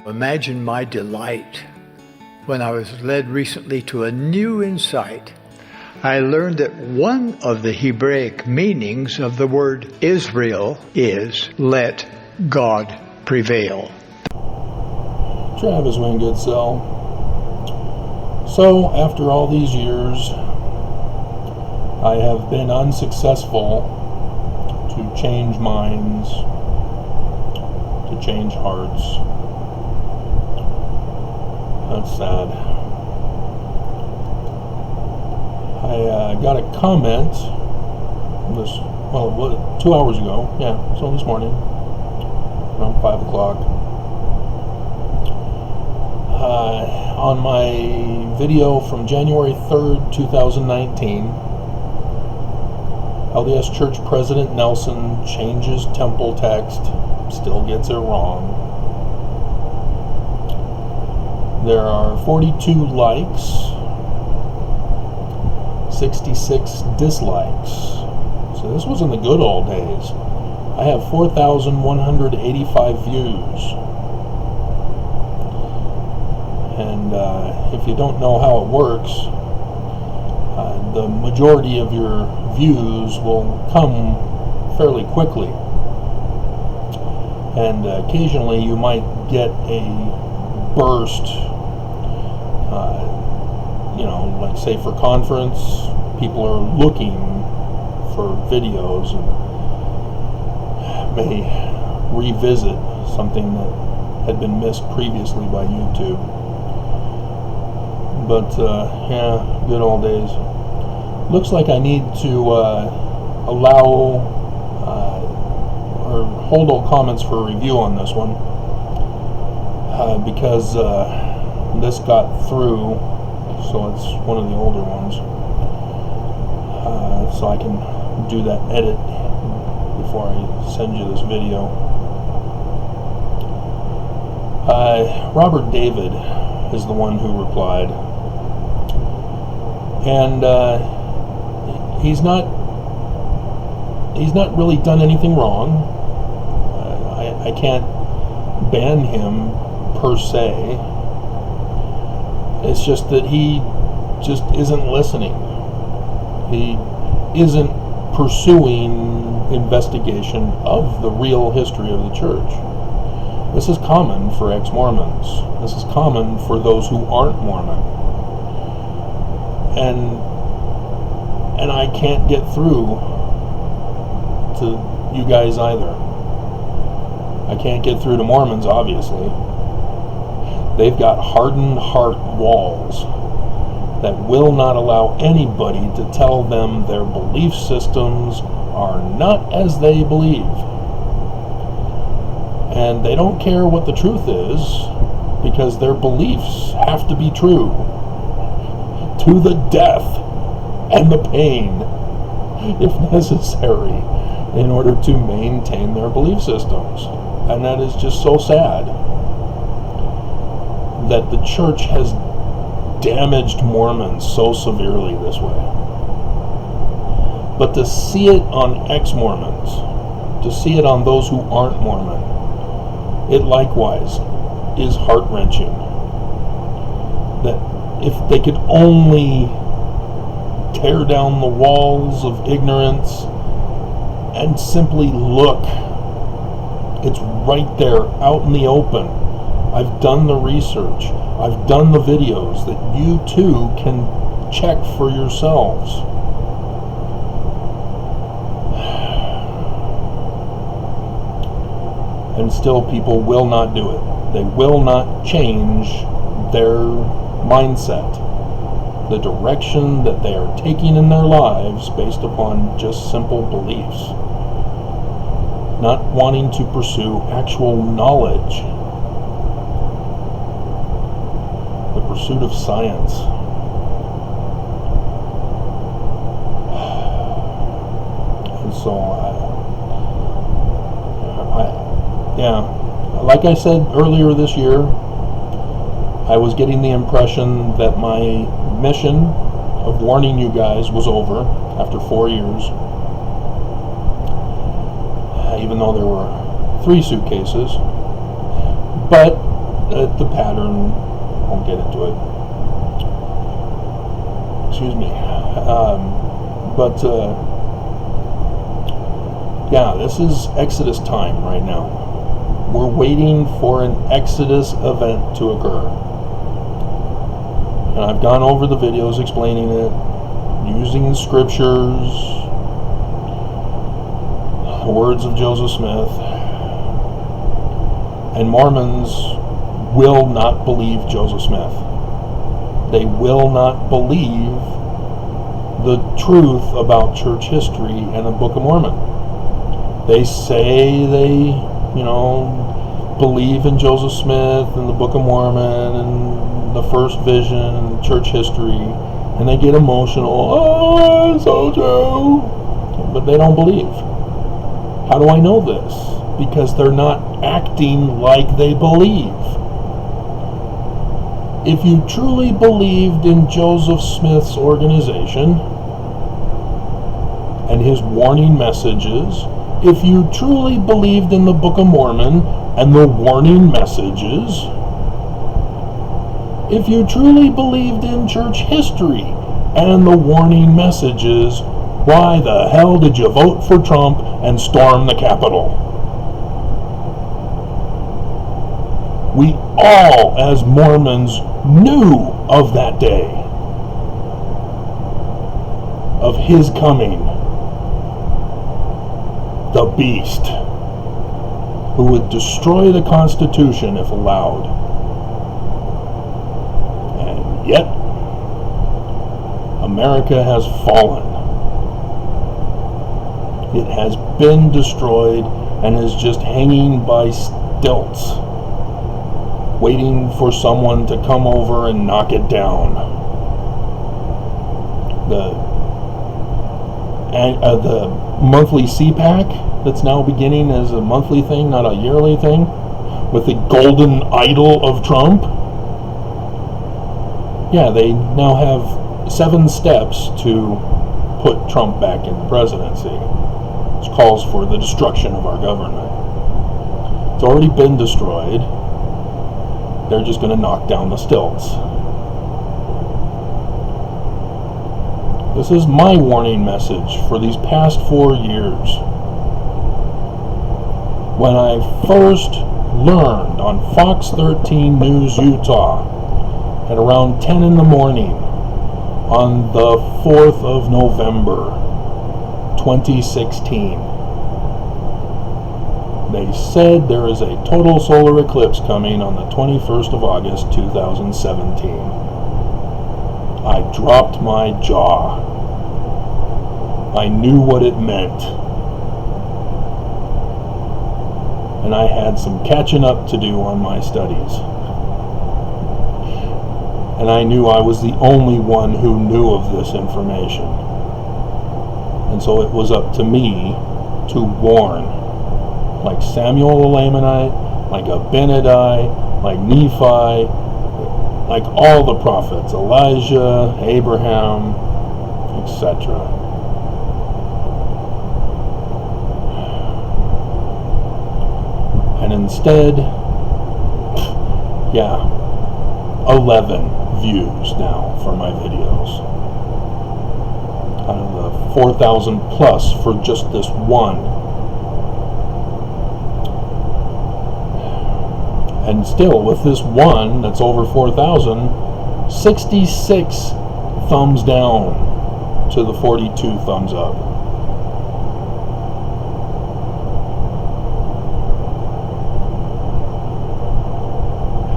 Imagine my delight when I was led recently to a new insight. I learned that one of the Hebraic meanings of the word Israel is "let God prevail." Travis Wingoodsell. So, after all these years, I have been unsuccessful to change minds, to change hearts. That's sad. I got a comment this, 2 hours ago. Yeah, so this morning, around 5 o'clock, on my video from January 3rd, 2019. LDS Church President Nelson changes temple text, still gets it wrong. There are 42 likes, 66 dislikes. So this was in the good old days. I have 4,185 views. And if you don't know how it works, the majority of your views will come fairly quickly. And occasionally you might get a burst, like say for conference, people are looking for videos and may revisit something that had been missed previously by YouTube. But yeah, good old days. Looks like I need to allow or hold all comments for review on this one, because this got through, so it's one of the older ones, so I can do that edit before I send you this video. Robert David is the one who replied, and he's not really done anything wrong. I can't ban him per se. It's just that he just isn't listening. He isn't pursuing investigation of the real history of the church. This is common for ex-Mormons. This is common for those who aren't Mormon. And I can't get through to you guys either. I can't get through to Mormons, obviously. They've got hardened heart walls that will not allow anybody to tell them their belief systems are not as they believe. And they don't care what the truth is, because their beliefs have to be true to the death and the pain, if necessary, in order to maintain their belief systems. And that is just so sad that the church has damaged Mormons so severely this way. But to see it on ex-Mormons, to see it on those who aren't Mormon, it likewise is heart-wrenching. That if they could only tear down the walls of ignorance and simply look, it's right there out in the open. I've done the research. I've done the videos that you too can check for yourselves. And still people will not do it. They will not change their mindset, the direction that they are taking in their lives based upon just simple beliefs. Not wanting to pursue actual knowledge, the pursuit of science. And so like I said earlier this year, I was getting the impression that my mission of warning you guys was over after 4 years. Even though there were 3 suitcases. But at the pattern. Won't get into it. Excuse me. Yeah, this is Exodus time right now. We're waiting for an Exodus event to occur. And I've gone over the videos explaining it, using the scriptures, the words of Joseph Smith. And Mormons will not believe Joseph Smith. They will not believe the truth about church history and the Book of Mormon. They say they, believe in Joseph Smith and the Book of Mormon and the first vision and church history, and they get emotional. Oh, it's so true. But they don't believe. How do I know this? Because they're not acting like they believe. If you truly believed in Joseph Smith's organization and his warning messages, if you truly believed in the Book of Mormon and the warning messages, if you truly believed in church history and the warning messages, why the hell did you vote for Trump and storm the Capitol? We all, as Mormons, knew of that day, of his coming. The beast who would destroy the Constitution if allowed. And yet, America has fallen. It has been destroyed and is just hanging by stilts, waiting for someone to come over and knock it down. The monthly CPAC that's now beginning as a monthly thing, not a yearly thing, with the golden idol of Trump. Yeah, they now have 7 steps to put Trump back in the presidency, which calls for the destruction of our government. It's already been destroyed. They're just going to knock down the stilts. This is my warning message for these past 4 years. When I first learned on Fox 13 News Utah at around 10 in the morning on the 4th of November 2016, they said there is a total solar eclipse coming on the 21st of August 2017. I dropped my jaw. I knew what it meant. And I had some catching up to do on my studies. And I knew I was the only one who knew of this information. And so it was up to me to warn. Like Samuel the Lamanite, like Abinadi, like Nephi, like all the prophets, Elijah, Abraham, etc. And instead, 11 views now for my videos. Out of the 4,000 plus for just this one. And still, with this one that's over 4,000, 66 thumbs down to the 42 thumbs up.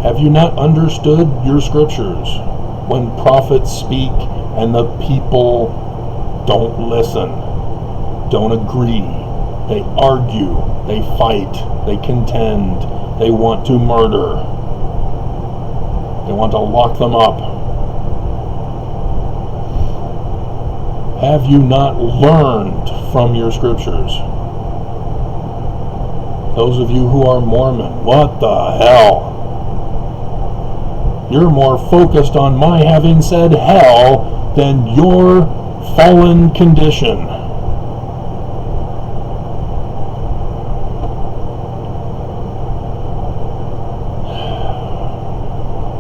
Have you not understood your scriptures? When prophets speak and the people don't listen, don't agree, they argue, they fight, they contend, they want to murder, they want to lock them up. Have you not learned from your scriptures? Those of you who are Mormon, what the hell? You're more focused on my having said hell than your fallen condition.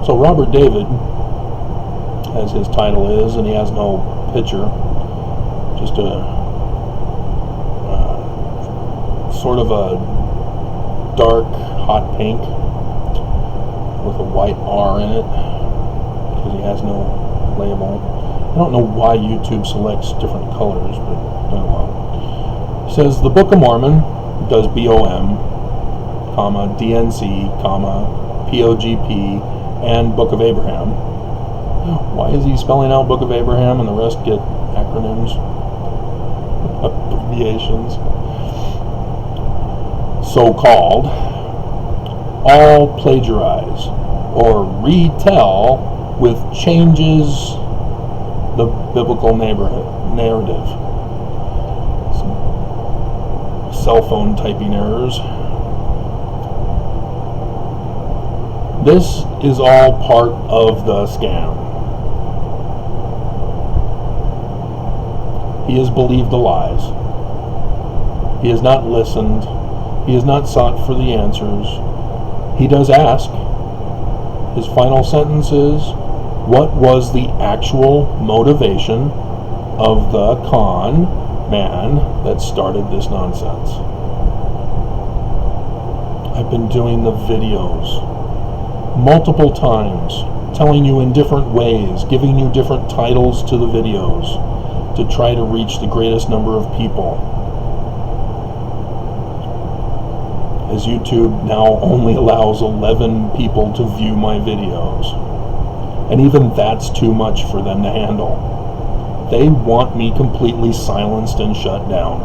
So Robert David, as his title is, and he has no picture, just a sort of a dark hot pink with a white R in it, because he has no label. I don't know why YouTube selects different colors, but oh well. It says the Book of Mormon, does BOM, comma, DNC, comma, POGP, and Book of Abraham. Why is he spelling out Book of Abraham and the rest get acronyms? Abbreviations. So-called, all plagiarize or retell with changes the biblical narrative. Some cell phone typing errors. This is all part of the scam. He has believed the lies. He has not listened. He has not sought for the answers. He does ask. His final sentence is, what was the actual motivation of the con man that started this nonsense? I've been doing the videos multiple times, telling you in different ways, giving you different titles to the videos to try to reach the greatest number of people. As YouTube now only allows 11 people to view my videos. And even that's too much for them to handle. They want me completely silenced and shut down.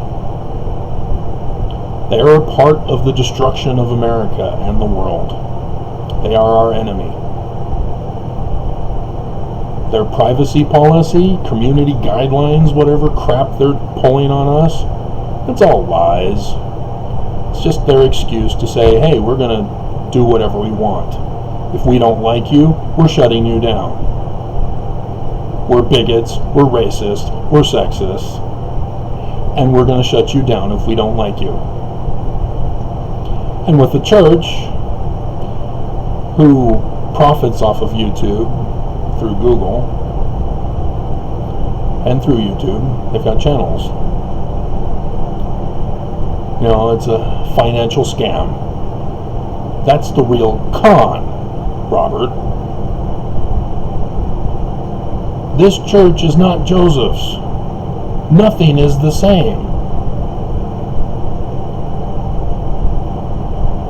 They are a part of the destruction of America and the world. They are our enemy. Their privacy policy, community guidelines, whatever crap they're pulling on us, it's all lies. It's just their excuse to say, hey, we're going to do whatever we want. If we don't like you, we're shutting you down. We're bigots, we're racist, we're sexist, and we're going to shut you down if we don't like you. And with the church, who profits off of YouTube through Google and through YouTube, they've got channels. You know, it's a financial scam. That's the real con, Robert. This church is not Joseph's. Nothing is the same.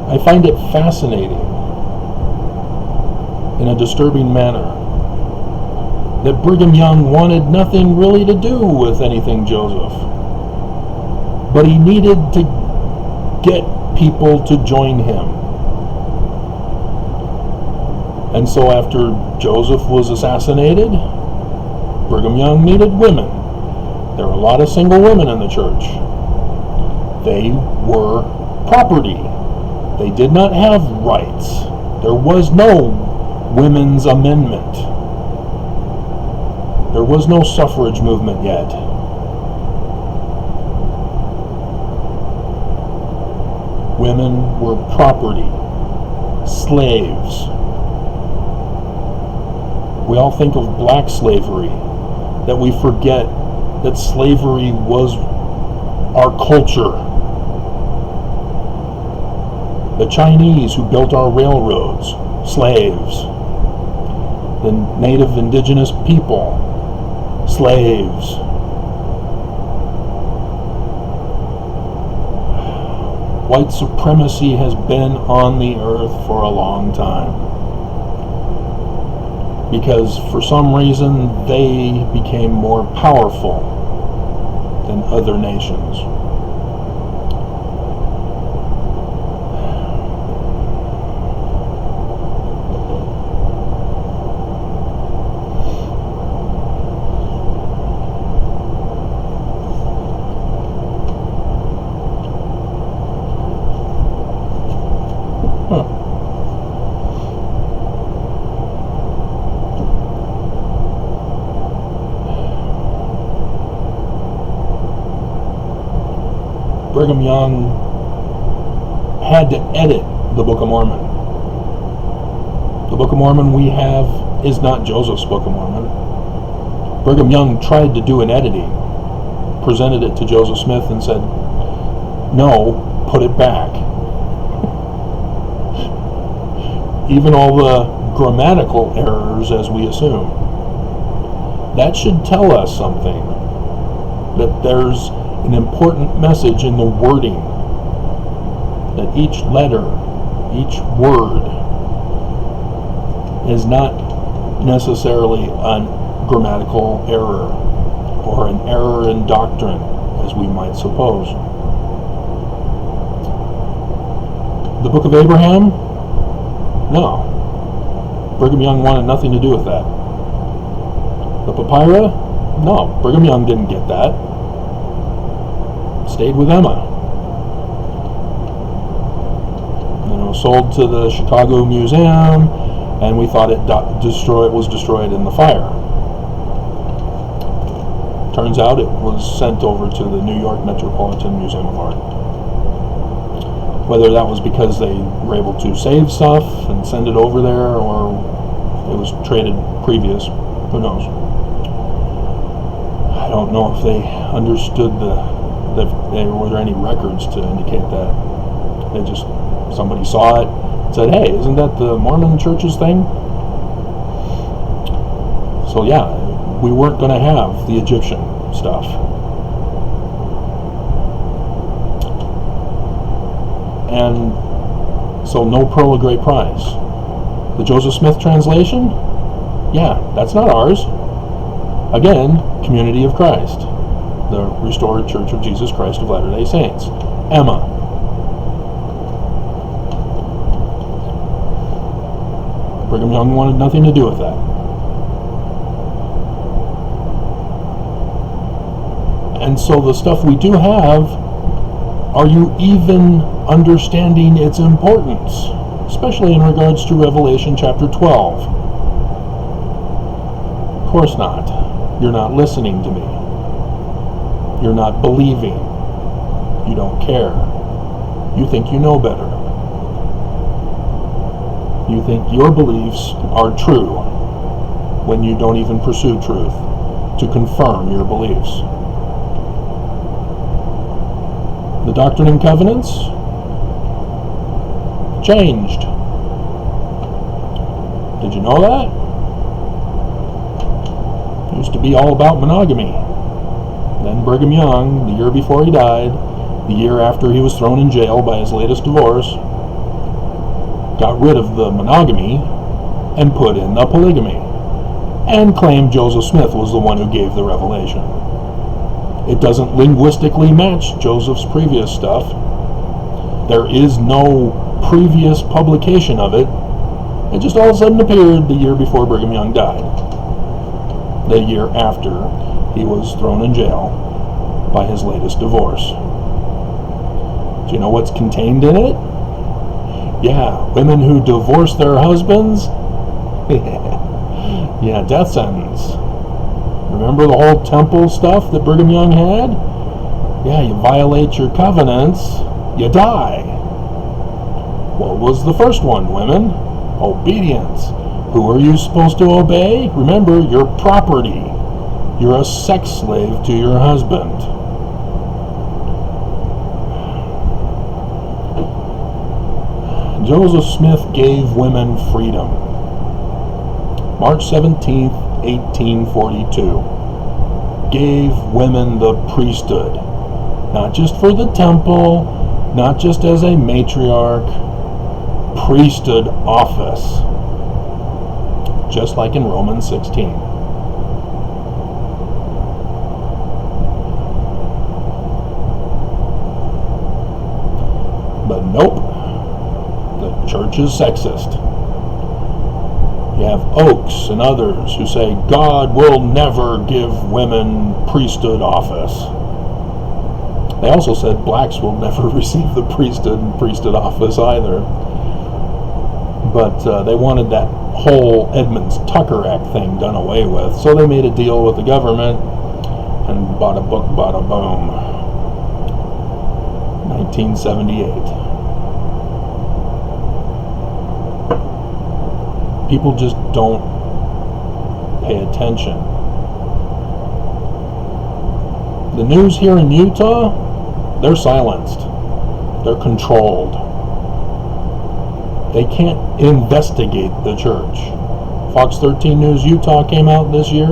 I find it fascinating, in a disturbing manner, that Brigham Young wanted nothing really to do with anything Joseph. But he needed to get people to join him. And so after Joseph was assassinated, Brigham Young needed women. There were a lot of single women in the church. They were property. They did not have rights. There was no women's amendment. There was no suffrage movement yet. Women were property, slaves. We all think of black slavery, that we forget that slavery was our culture. The Chinese who built our railroads, slaves. The native indigenous people, slaves. White supremacy has been on the earth for a long time. Because for some reason they became more powerful than other nations. Brigham Young had to edit the Book of Mormon. The Book of Mormon we have is not Joseph's Book of Mormon. Brigham Young tried to do an editing, presented it to Joseph Smith and said, "No, put it back." Even all the grammatical errors, as we assume. That should tell us something, that there's an important message in the wording, that each letter, each word is not necessarily a grammatical error or an error in doctrine, as we might suppose. The Book of Abraham? No. Brigham Young wanted nothing to do with that. The papyri? No, Brigham Young didn't get that. Stayed with Emma. Sold to the Chicago Museum, and we thought it was destroyed in the fire. Turns out it was sent over to the New York Metropolitan Museum of Art. Whether that was because they were able to save stuff and send it over there, or it was traded previous, who knows. I don't know if they understood were there any records to indicate that. Somebody saw it and said, "Hey, isn't that the Mormon church's thing?" So yeah, we weren't going to have the Egyptian stuff. And so no Pearl of Great Price. The Joseph Smith translation? Yeah, that's not ours. Again, Community of Christ, the Restored Church of Jesus Christ of Latter-day Saints. Emma. Brigham Young wanted nothing to do with that. And so the stuff we do have, are you even understanding its importance? Especially in regards to Revelation chapter 12. Of course not. You're not listening to me. You're not believing. You don't care. You think you know better. You think your beliefs are true when you don't even pursue truth to confirm your beliefs. The Doctrine and Covenants changed. Did you know that? It used to be all about monogamy. Then Brigham Young, the year before he died, the year after he was thrown in jail by his latest divorce, got rid of the monogamy and put in the polygamy, and claimed Joseph Smith was the one who gave the revelation. It doesn't linguistically match Joseph's previous stuff. There is no previous publication of it. It just all of a sudden appeared the year before Brigham Young died. The year after he was thrown in jail by his latest divorce. Do you know what's contained in it? Yeah, women who divorce their husbands. Yeah, death sentence. Remember the whole temple stuff that Brigham Young had? Yeah, you violate your covenants, you die. What was the first one, women? Obedience. Who are you supposed to obey? Remember, you're property. You're a sex slave to your husband. Joseph Smith gave women freedom. March 17th, 1842. Gave women the priesthood. Not just for the temple, not just as a matriarch, priesthood office. Just like in Romans 16. But nope. The church is sexist. You have Oakes and others who say God will never give women priesthood office. They also said blacks will never receive the priesthood and priesthood office either. But they wanted that whole Edmunds-Tucker Act thing done away with, so they made a deal with the government, and bada book, bada boom. 1978. People just don't pay attention. The news here in Utah, they're silenced. They're controlled. They can't investigate the church. Fox 13 News Utah came out this year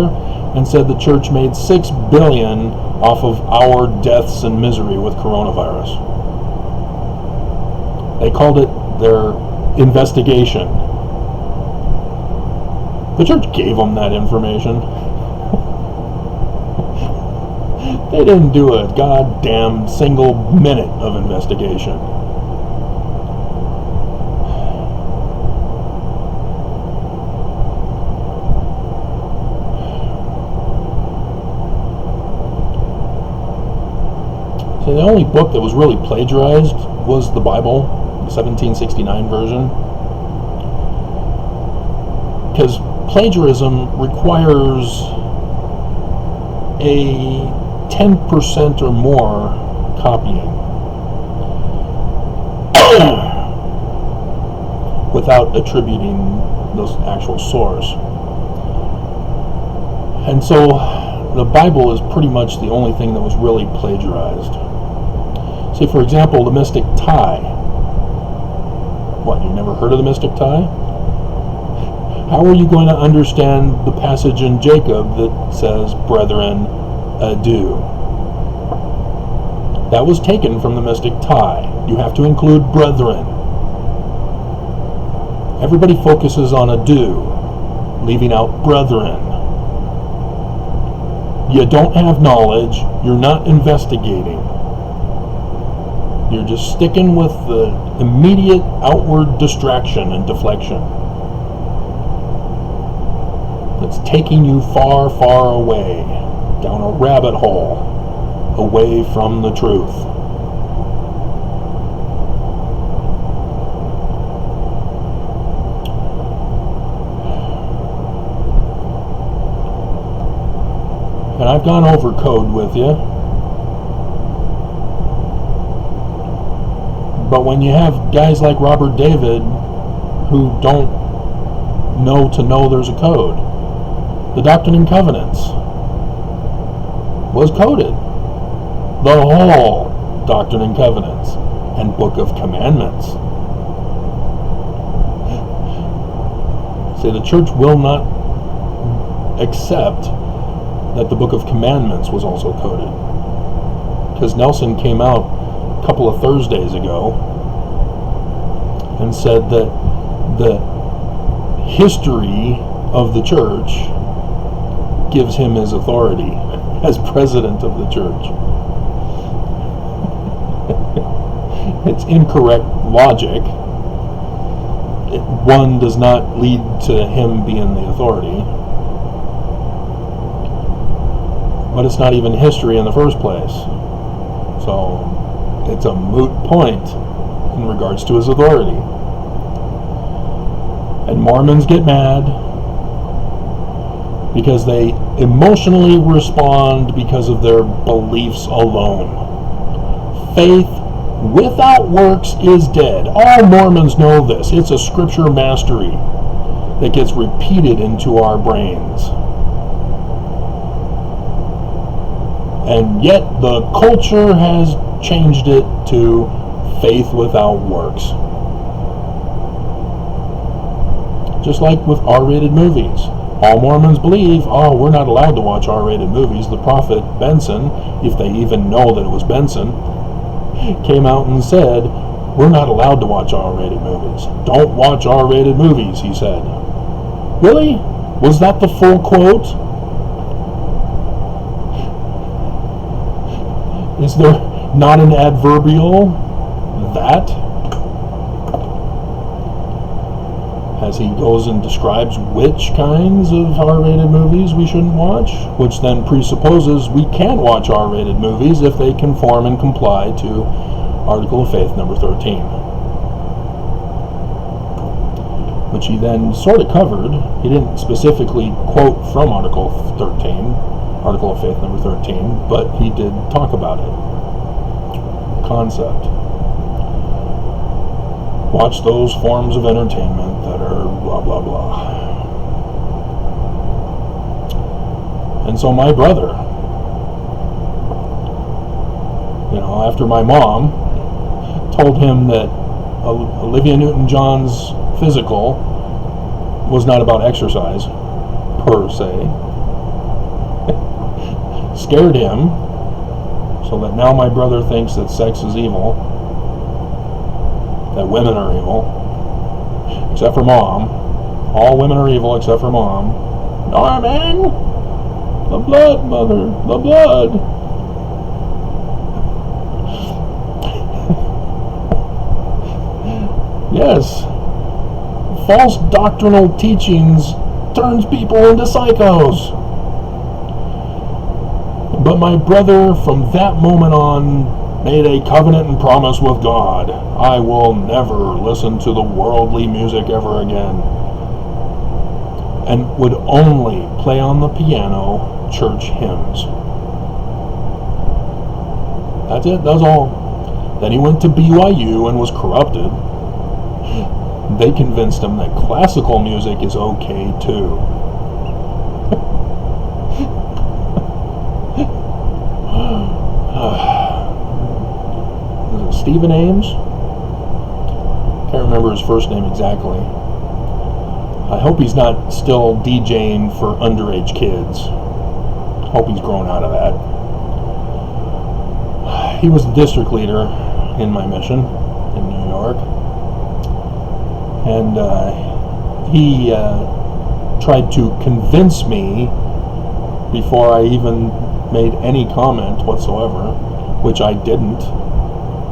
and said the church made $6 billion off of our deaths and misery with coronavirus. They called it their investigation. The church gave them that information. They didn't do a goddamn single minute of investigation. So the only book that was really plagiarized was the Bible, the 1769 version. Because plagiarism requires a 10% or more copying without attributing the actual source. And so the Bible is pretty much the only thing that was really plagiarized. Say, for example, the mystic tie. What, you've never heard of the mystic tie? How are you going to understand the passage in Jacob that says, brethren, adieu? That was taken from the mystic tie. You have to include brethren. Everybody focuses on adieu, leaving out brethren. You don't have knowledge, you're not investigating. You're just sticking with the immediate outward distraction and deflection. It's taking you far, far away, down a rabbit hole, away from the truth. And I've gone over code with you. But when you have guys like Robert David who don't know there's a code, the Doctrine and Covenants was coded. The whole Doctrine and Covenants and Book of Commandments. See, the church will not accept that the Book of Commandments was also coded. Because Nelson came out a couple of Thursdays ago and said that the history of the church gives him his authority as president of the church. It's incorrect logic. One does not lead to him being the authority. But it's not even history in the first place. So it's a moot point in regards to his authority. And Mormons get mad because they emotionally respond because of their beliefs alone. Faith without works is dead. All Mormons know this. It's a scripture mastery that gets repeated into our brains. And yet the culture has changed it to faith without works. Just like with R-rated movies. All Mormons believe, we're not allowed to watch R-rated movies. The prophet Benson, if they even know that it was Benson, came out and said, we're not allowed to watch R-rated movies. Don't watch R-rated movies, he said. Really? Was that the full quote? Is there not an adverbial? That? As he goes and describes which kinds of R-rated movies we shouldn't watch, which then presupposes we can't watch R-rated movies if they conform and comply to Article of Faith number 13. Which he then sort of covered. He didn't specifically quote from Article of Faith number 13, but he did talk about it. Concept. Watch those forms of entertainment that are blah, blah. And so my brother, after my mom told him that Olivia Newton-John's physical was not about exercise, per se, scared him, so that now my brother thinks that sex is evil, that women are evil, except for mom. All women are evil except for mom. Norman! The blood, mother, the blood! Yes, false doctrinal teachings turns people into psychos. But my brother, from that moment on, made a covenant and promise with God. I will never listen to the worldly music ever again, and would only play on the piano church hymns. That's it, that's all. Then he went to BYU and was corrupted. They convinced him that classical music is okay too. Stephen Ames? Can't remember his first name exactly. I hope he's not still DJing for underage kids. Hope he's grown out of that. He was the district leader in my mission in New York. And he tried to convince me before I even made any comment whatsoever, which I didn't.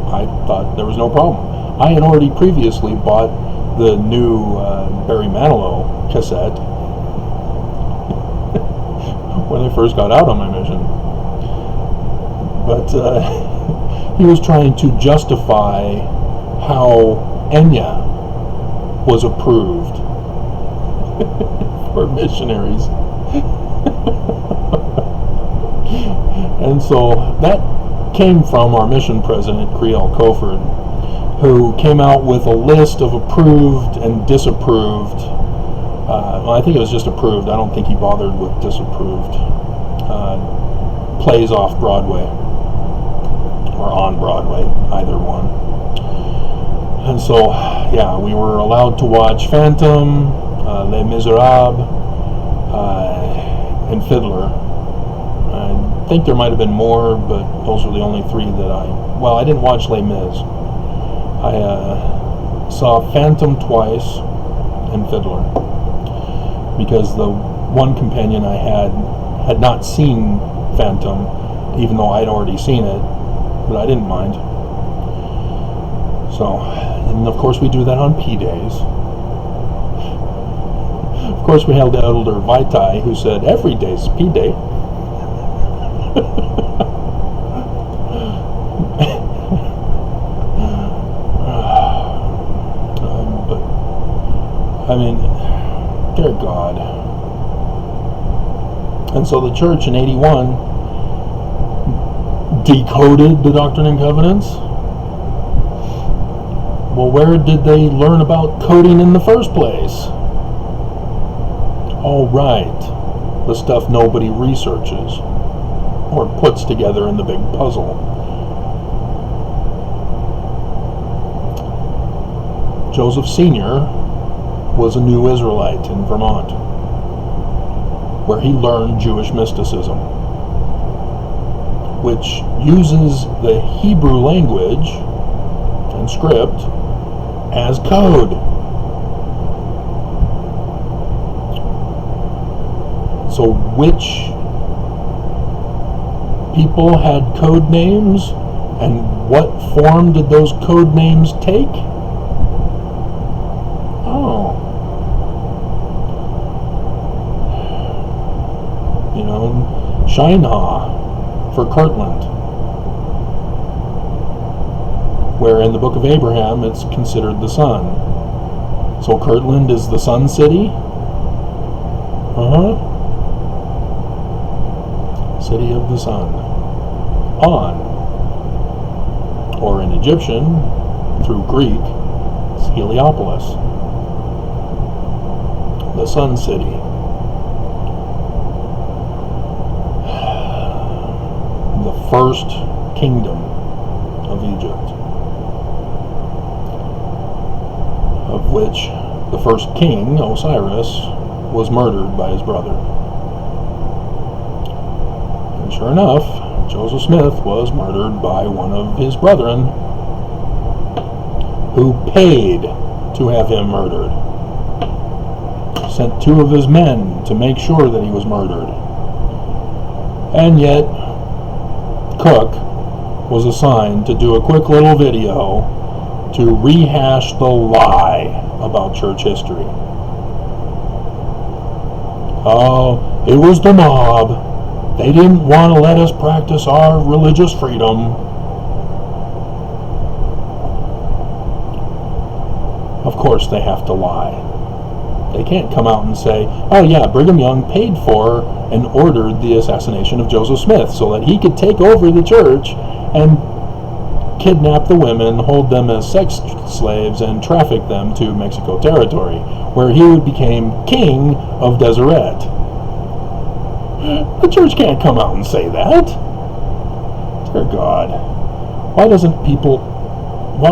I thought there was no problem. I had already previously bought the new Barry Manilow cassette when I first got out on my mission. But he was trying to justify how Enya was approved for missionaries. And so that came from our mission president, Creel Coford, who came out with a list of approved and disapproved. Well, I think it was just approved. I don't think he bothered with disapproved plays off Broadway or on Broadway, either one. And so, yeah, we were allowed to watch Phantom, Les Miserables, and Fiddler. I think there might have been more, but those were the only three that I didn't watch Les Mis. I saw Phantom twice and Fiddler, because the one companion I had not seen Phantom, even though I'd already seen it, but I didn't mind. So, and of course we do that on P days. Of course we had the elder Vitae who said every day's P day. But I mean, dear God. And so the church in 81 decoded the Doctrine and Covenants. Well, where did they learn about coding in the first place? Oh, right. The stuff nobody researches or puts together in the big puzzle. Joseph Sr. was a new Israelite in Vermont, where he learned Jewish mysticism, which uses the Hebrew language and script as code. So which people had code names, and what form did those code names take? Oh. Shineha for Kirtland, where in the book of Abraham it's considered the sun. So Kirtland is the sun city? City of the sun. On. Or in Egyptian, through Greek, it's Heliopolis. the Sun City. The first kingdom of Egypt, of which the first king, Osiris, was murdered by his brother. And sure enough, Joseph Smith was murdered by one of his brethren, who paid to have him murdered. Sent 2 of his men to make sure that he was murdered. And yet, Cook was assigned to do a quick little video to rehash the lie about church history. Oh, it was the mob. They didn't want to let us practice our religious freedom. Of course they have to lie. They can't come out and say, oh yeah, Brigham Young paid for and ordered the assassination of Joseph Smith so that he could take over the church and kidnap the women, hold them as sex slaves, and traffic them to Mexico territory, where he became king of Deseret. The church can't come out and say that. Dear God. Why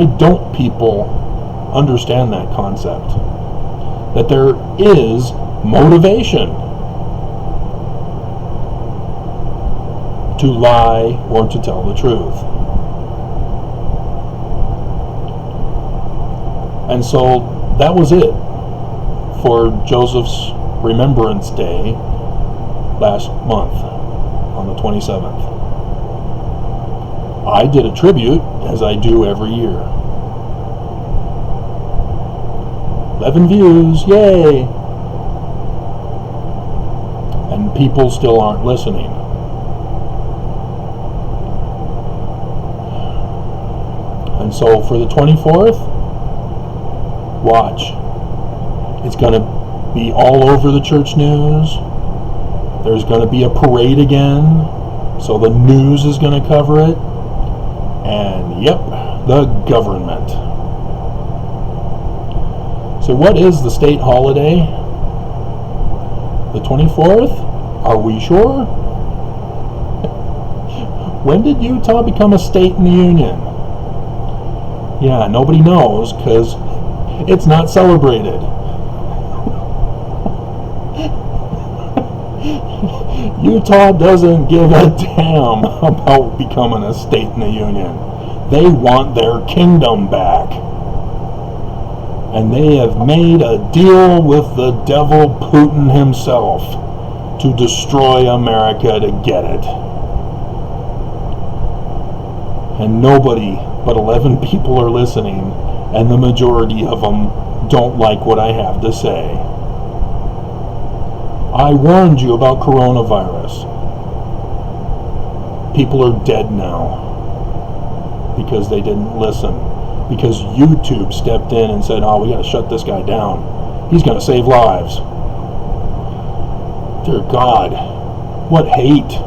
don't people understand that concept? That there is motivation to lie or to tell the truth. And so that was it for Joseph's Remembrance Day last month on the 27th. I did a tribute, as I do every year. 11 views, yay! And people still aren't listening. And so for the 24th, watch. It's going to be all over the church news. There's going to be a parade again, so the news is going to cover it. And yep, the government. So what is the state holiday? The 24th? Are we sure? When did Utah become a state in the Union? Yeah, nobody knows because it's not celebrated. Utah doesn't give a damn about becoming a state in the Union. They want their kingdom back. And they have made a deal with the devil Putin himself to destroy America to get it. And nobody but 11 people are listening, and the majority of them don't like what I have to say. I warned you about coronavirus. People are dead now because they didn't listen. Because YouTube stepped in and said, oh, we got to shut this guy down. He's going to save lives. Dear God, what hate.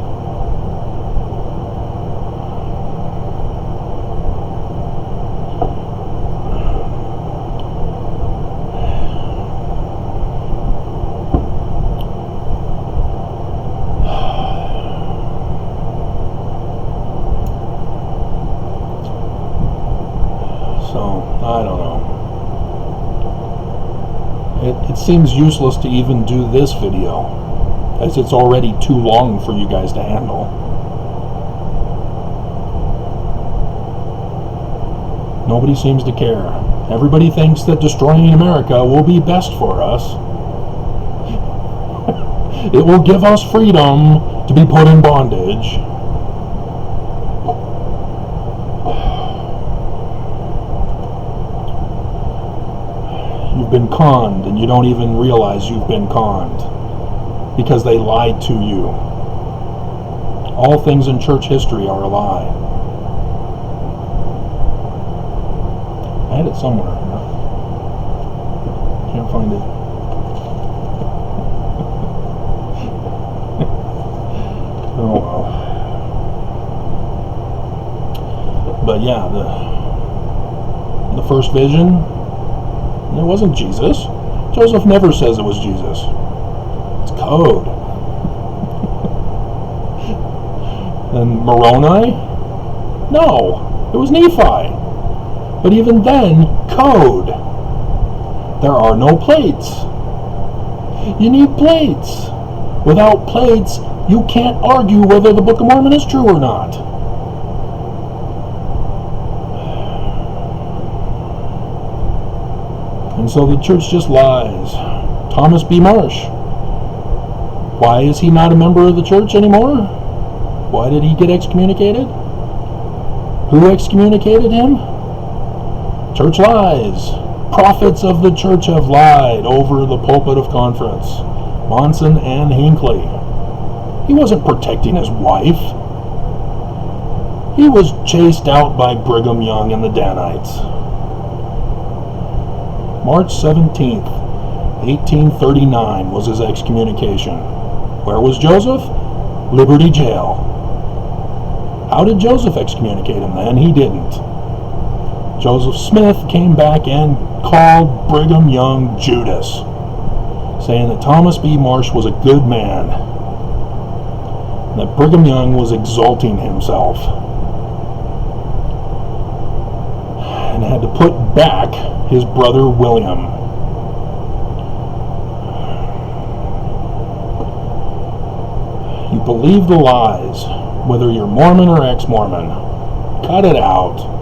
I don't know. It seems useless to even do this video, as it's already too long for you guys to handle. Nobody seems to care. Everybody thinks that destroying America will be best for us. It will give us freedom to be put in bondage. You've been conned, and you don't even realize you've been conned because they lied to you. All things in church history are a lie. I had it somewhere. Can't find it. Oh well. But yeah, the first vision, it wasn't Jesus. Joseph never says it was Jesus. It's code. And Moroni? No, it was Nephi. But even then, code. There are no plates. You need plates. Without plates, you can't argue whether the Book of Mormon is true or not. And so the church just lies. Thomas B. Marsh. Why is he not a member of the church anymore? Why did he get excommunicated? Who excommunicated him? Church lies. Prophets of the church have lied over the pulpit of conference. Monson and Hinckley. He wasn't protecting his wife. He was chased out by Brigham Young and the Danites. March 17th, 1839 was his excommunication. Where was Joseph? Liberty Jail. How did Joseph excommunicate him then? He didn't. Joseph Smith came back and called Brigham Young Judas, saying that Thomas B. Marsh was a good man, and that Brigham Young was exalting himself, and had to put back his brother William. You believe the lies, whether you're Mormon or ex-Mormon. Cut it out.